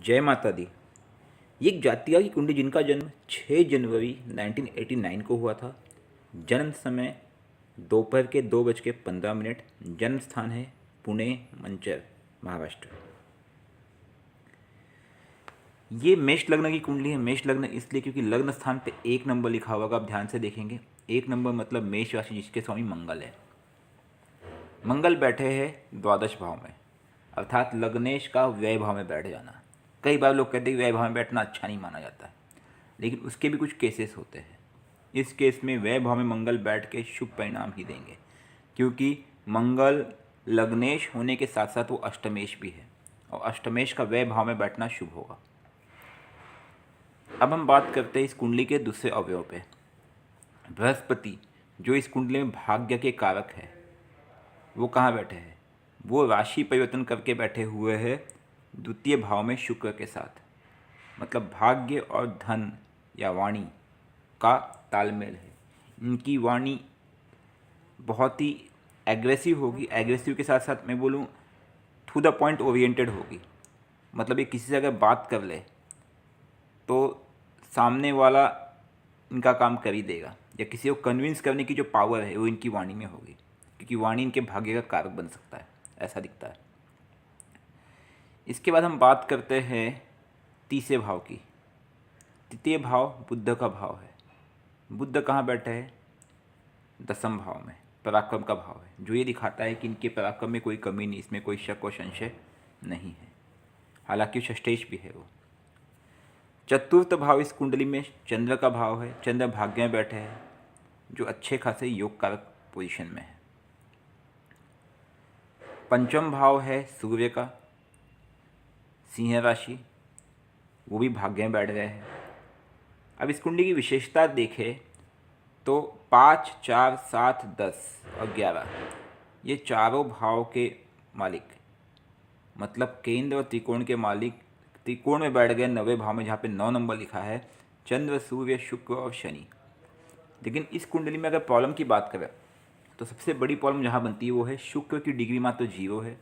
जय माता दी। ये एक जातिया की कुंडी जिनका जन्म 6 जनवरी 1989 को हुआ था। जन्म समय दोपहर के 2:15। जन्म स्थान है पुणे मंचर महाराष्ट्र। ये मेष लग्न की कुंडली है। मेष लग्न इसलिए क्योंकि लग्न स्थान पे 1 नंबर लिखा हुआ, आप ध्यान से देखेंगे। 1 नंबर मतलब मेष राशि जिसके स्वामी मंगल है। मंगल बैठे हैं द्वादश भाव में, अर्थात लग्नेश का व्यय भाव में बैठ जाना। कई बार लोग कहते हैं कि व्यय भाव में बैठना अच्छा नहीं माना जाता है, लेकिन उसके भी कुछ केसेस होते हैं। इस केस में व्यय भाव में मंगल बैठ के शुभ परिणाम ही देंगे, क्योंकि मंगल लग्नेश होने के साथ साथ वो अष्टमेश भी है, और अष्टमेश का व्यय भाव में बैठना शुभ होगा। अब हम बात करते हैं इस कुंडली के दूसरे अवयव पे। बृहस्पति जो इस कुंडली में भाग्य के कारक है, वो कहाँ बैठे हैं? वो राशि परिवर्तन करके बैठे हुए हैं द्वितीय भाव में शुक्र के साथ। मतलब भाग्य और धन या वाणी का तालमेल है। इनकी वाणी बहुत ही एग्रेसिव होगी। एग्रेसिव के साथ साथ मैं बोलूँ टू द पॉइंट ओरिएंटेड होगी। मतलब ये किसी से अगर बात कर ले तो सामने वाला इनका काम कर ही देगा, या किसी को कन्विंस करने की जो पावर है वो इनकी वाणी में होगी, क्योंकि वाणी इनके भाग्य का कारक बन सकता है, ऐसा दिखता है। इसके बाद हम बात करते हैं तीसरे भाव की। तृतीय भाव बुध का भाव है। बुध कहाँ बैठे हैं? दसम भाव में, पराक्रम का भाव है, जो ये दिखाता है कि इनके पराक्रम में कोई कमी नहीं, इसमें कोई शक और संशय नहीं है। हालांकि षष्ठेश भी है वो। चतुर्थ भाव इस कुंडली में चंद्र का भाव है। चंद्र भाग्य में बैठे हैं, जो अच्छे खासे योग कारक पोजीशन में है। पंचम भाव है सूर्य का, सिंह राशि, वो भी भाग्य में बैठ गए हैं। अब इस कुंडली की विशेषता देखें तो 5, 4, 7, 10 और 11 ये चारों भाव के मालिक, मतलब केंद्र और त्रिकोण के मालिक त्रिकोण में बैठ गए 9वें भाव में, जहाँ पे 9 नंबर लिखा है। चंद्र, सूर्य, शुक्र और शनि। लेकिन इस कुंडली में अगर प्रॉब्लम की बात करें तो सबसे बड़ी प्रॉब्लम जहाँ बनती है वो है शुक्र की डिग्री मात्र 0 है।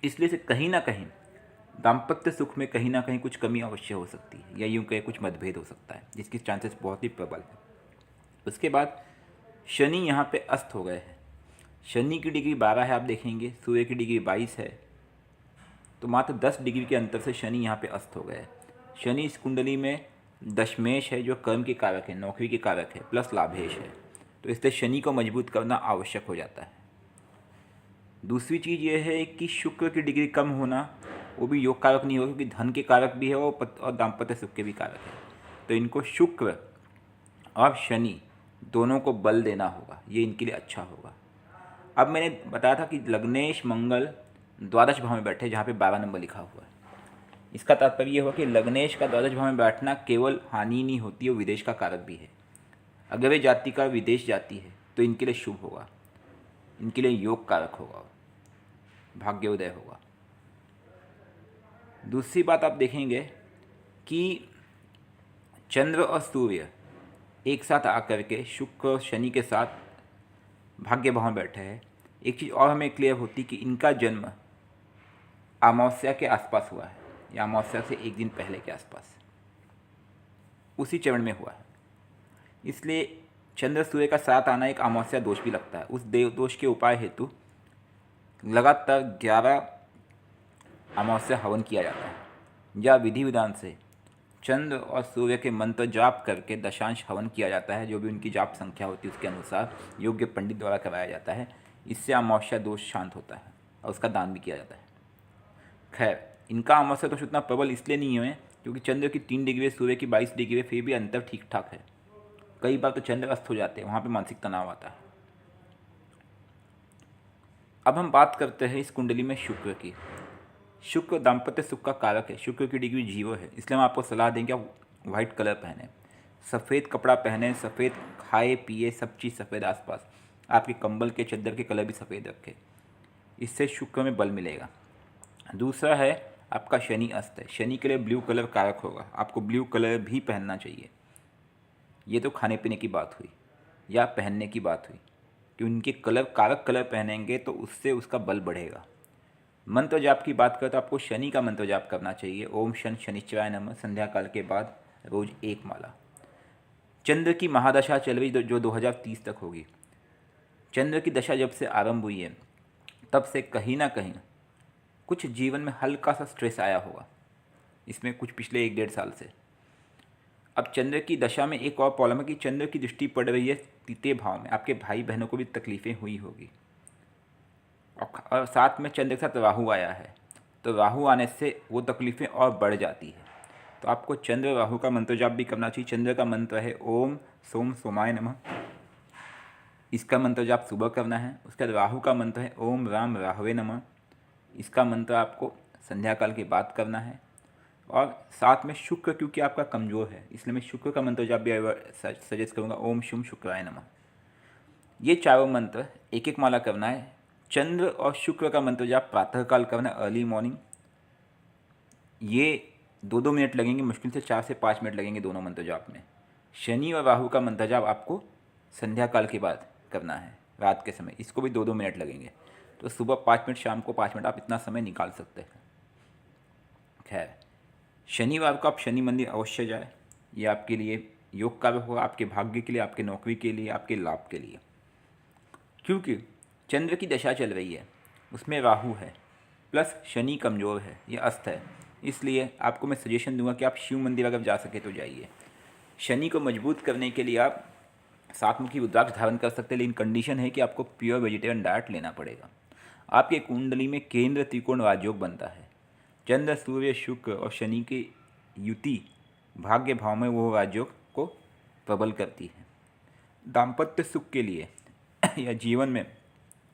इसलिए से कहीं ना कहीं दाम्पत्य सुख में कहीं ना कहीं कुछ कमी अवश्य हो सकती है, या यूँ कहे कुछ मतभेद हो सकता है, जिसकी चांसेस बहुत ही प्रबल है। उसके बाद शनि यहाँ पे अस्त हो गए हैं। शनि की डिग्री 12 है, आप देखेंगे। सूर्य की डिग्री 22 है, तो मात्र 10 डिग्री के अंतर से शनि यहाँ पे अस्त हो गए हैं। शनि इस कुंडली में दशमेश है, जो कर्म के कारक है, नौकरी के कारक है, प्लस लाभेश है। तो इसलिए शनि को मजबूत करना आवश्यक हो जाता है। दूसरी चीज़ यह है कि शुक्र की डिग्री कम होना, वो भी योग कारक नहीं होगा, क्योंकि धन के कारक भी है और दाम्पत्य सुख के भी कारक है। तो इनको शुक्र और शनि दोनों को बल देना होगा, ये इनके लिए अच्छा होगा। अब मैंने बताया था कि लग्नेश मंगल द्वादश भाव में बैठे, जहाँ पे 12 नंबर लिखा हुआ है। इसका तात्पर्य ये हुआ कि लग्नेश का द्वादश भाव में बैठना केवल हानि नहीं होती है, वो विदेश का कारक भी है। अगर वे जाति का विदेश जाती है तो इनके लिए शुभ होगा, इनके लिए योग कारक होगा, भाग्योदय होगा। दूसरी बात आप देखेंगे कि चंद्र और सूर्य एक साथ आकर के शुक्र और शनि के साथ भाग्य भाव में बैठे हैं। एक चीज़ और हमें क्लियर होती कि इनका जन्म अमावस्या के आसपास हुआ है, या अमावस्या से एक दिन पहले के आसपास, उसी चरण में हुआ है। इसलिए चंद्र सूर्य का साथ आना एक अमावस्या दोष भी लगता है। उस देव दोष के उपाय हेतु लगातार 11 अमावस्या हवन किया जाता है, या विधि विधान से चंद्र और सूर्य के मंत्र जाप करके दशांश हवन किया जाता है। जो भी उनकी जाप संख्या होती है उसके अनुसार योग्य पंडित द्वारा कराया जाता है। इससे अमावस्या दोष शांत होता है, और उसका दान भी किया जाता है। खैर, इनका अमावस्या दोष उतना प्रबल इसलिए नहीं है क्योंकि चंद्र की 3 डिग्री, सूर्य की 22 डिग्री, फिर भी अंतर ठीक ठाक है। कई बार तो चंद्र अस्त हो जाते हैं, वहाँ पे मानसिक तनाव आता है। अब हम बात करते हैं इस कुंडली में शुक्र की। शुक्र दाम्पत्य सुख का कारक है। शुक्र की डिग्री 0 है, इसलिए हम आपको सलाह देंगे आप वाइट कलर पहने, सफ़ेद कपड़ा पहने, सफ़ेद खाए पिए, सब चीज़ सफ़ेद, आसपास आपके कंबल के चादर के कलर भी सफ़ेद रखें, इससे शुक्र में बल मिलेगा। दूसरा है आपका शनि अस्त है। शनि के लिए ब्लू कलर कारक होगा, आपको ब्लू कलर भी पहनना चाहिए। ये तो खाने पीने की बात हुई, या पहनने की बात हुई कि उनके कलर कारक कलर पहनेंगे तो उससे उसका बल बढ़ेगा। मंत्र जाप की बात करें तो आपको शनि का मंत्र जाप करना चाहिए। ओम शन शनिश्चराय नमः संध्या काल के बाद रोज 1 माला। चंद्र की महादशा चल रही जो 2030 तक होगी। चंद्र की दशा जब से आरंभ हुई है तब से कहीं ना कहीं कुछ जीवन में हल्का सा स्ट्रेस आया होगा, इसमें कुछ पिछले 1-1.5 साल से। अब चंद्र की दशा में एक और प्रॉब्लम है कि चंद्र की दृष्टि पड़ रही है 3 भाव में, आपके भाई बहनों को भी तकलीफ़ें हुई होगी। और साथ में चंद्र के साथ राहु आया है, तो राहु आने से वो तकलीफ़ें और बढ़ जाती है। तो आपको चंद्र राहु का मंत्र जाप भी करना चाहिए। चंद्र का मंत्र है ओम सोम सोमाय नमः, इसका मंत्र जाप सुबह करना है। उसके बाद राहु का मंत्र है ओम राम राहवे नमः, इसका मंत्र आपको संध्या काल के बाद करना है। और साथ में शुक्र, क्योंकि आपका कमज़ोर है इसलिए मैं शुक्र का मंत्र जाप भी सजेस्ट करूँगा, ओम शुम शुक्राय नमः। ये चारों मंत्र 1-1 माला करना है। चंद्र और शुक्र का मंत्र जाप प्रातःकाल करना है, अर्ली मॉर्निंग। ये 2-2 मिनट लगेंगे, मुश्किल से 4 से 5 मिनट लगेंगे दोनों मंत्र जाप में। शनि और राहु का मंत्र जाप आपको संध्या काल के बाद करना है, रात के समय, इसको भी 2-2 मिनट लगेंगे। तो सुबह 5 मिनट, शाम को 5 मिनट, आप इतना समय निकाल सकते हैं। खैर, शनिवार को आप शनि मंदिर अवश्य जाए, ये आपके लिए योग कार्य होगा, आपके भाग्य के लिए, आपके नौकरी के लिए, आपके लाभ के लिए। क्योंकि चंद्र की दशा चल रही है, उसमें राहु है प्लस शनि कमज़ोर है, ये अस्त है, इसलिए आपको मैं सजेशन दूंगा कि आप शिव मंदिर अगर जा सके तो जाइए। शनि को मजबूत करने के लिए आप 7 मुखी रुद्राक्ष धारण कर सकते हैं, लेकिन कंडीशन है कि आपको प्योर वेजिटेरियन डाइट लेना पड़ेगा। आपके कुंडली में केंद्र त्रिकोण राजयोग बनता है। चंद्र सूर्य शुक्र और शनि की युति भाग्य भाव में वो राजयोग को प्रबल करती है। दाम्पत्य सुख के लिए या जीवन में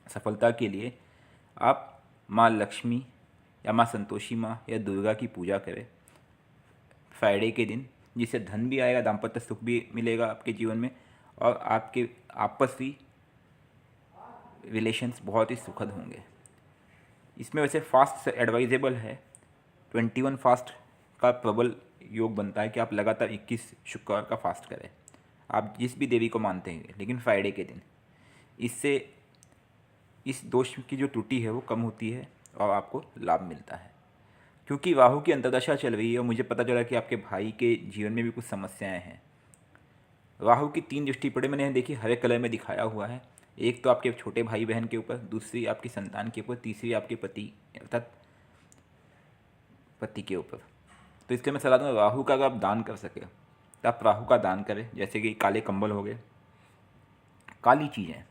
सफलता के लिए आप माँ लक्ष्मी या माँ संतोषी माँ या दुर्गा की पूजा करें फ्राइडे के दिन, जिससे धन भी आएगा, दाम्पत्य सुख भी मिलेगा आपके जीवन में, और आपके आपसी रिलेशंस बहुत ही सुखद होंगे। इसमें वैसे फास्ट एडवाइजेबल है, 21 फास्ट का प्रबल योग बनता है कि आप लगातार 21 शुक्रवार का फास्ट करें, आप जिस भी देवी को मानते हैं, लेकिन फ्राइडे के दिन। इससे इस दोष की जो त्रुटि है वो कम होती है और आपको लाभ मिलता है। क्योंकि राहु की अंतर्दशा चल रही है और मुझे पता चला कि आपके भाई के जीवन में भी कुछ समस्याएं हैं। राहु की 3 दृष्टि पड़े, मैंने देखी हरे कलर में दिखाया हुआ है। एक तो आपके छोटे भाई बहन के ऊपर, दूसरी आपकी संतान के ऊपर, तीसरी आपके पति अर्थात पति के ऊपर। तो इसलिए मैं सलाह दूँगा, राहु का अगर आप दान कर सके तो आप राहु का दान करें, जैसे कि काले कंबल हो गए, काली चीज़ें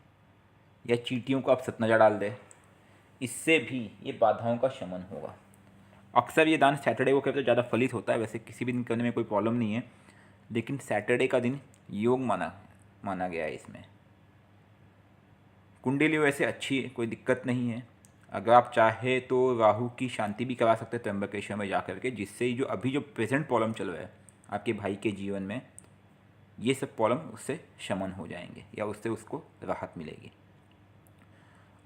या चींटियों को आप सतनजा डाल दें, इससे भी ये बाधाओं का शमन होगा। अक्सर ये दान सैटरडे को करते तो ज़्यादा फलित होता है, वैसे किसी भी दिन करने में कोई प्रॉब्लम नहीं है, लेकिन सैटरडे का दिन योग माना गया है इसमें। कुंडली वैसे अच्छी है, कोई दिक्कत नहीं है। अगर आप चाहे तो राहु की शांति भी करा सकते हैं त्र्यंबकेश्वर में जा करके, जिससे जो अभी जो प्रेजेंट प्रॉब्लम चल रहा है आपके भाई के जीवन में, ये सब प्रॉब्लम उससे शमन हो जाएंगे या उससे उसको राहत मिलेगी।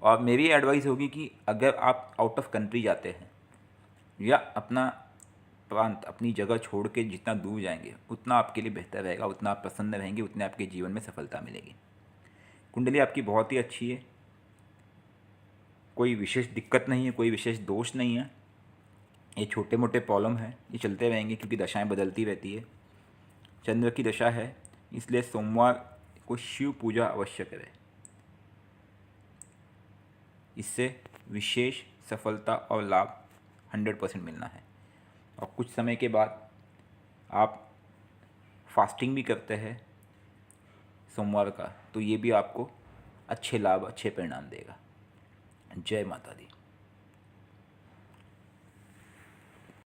और मेरी एडवाइस होगी कि अगर आप आउट ऑफ कंट्री जाते हैं या अपना प्रांत, अपनी जगह छोड़ के जितना दूर जाएंगे उतना आपके लिए बेहतर रहेगा, उतना आप प्रसन्न रहेंगे, उतने आपके जीवन में सफलता मिलेगी। कुंडली आपकी बहुत ही अच्छी है, कोई विशेष दिक्कत नहीं है, कोई विशेष दोष नहीं है। ये छोटे मोटे प्रॉब्लम है, ये चलते रहेंगे क्योंकि दशाएं बदलती रहती है। चंद्र की दशा है, इसलिए सोमवार को शिव पूजा अवश्य करें, इससे विशेष सफलता और लाभ 100% मिलना है। और कुछ समय के बाद आप फास्टिंग भी करते हैं सोमवार का, तो ये भी आपको अच्छे लाभ, अच्छे परिणाम देगा। जय माता दी।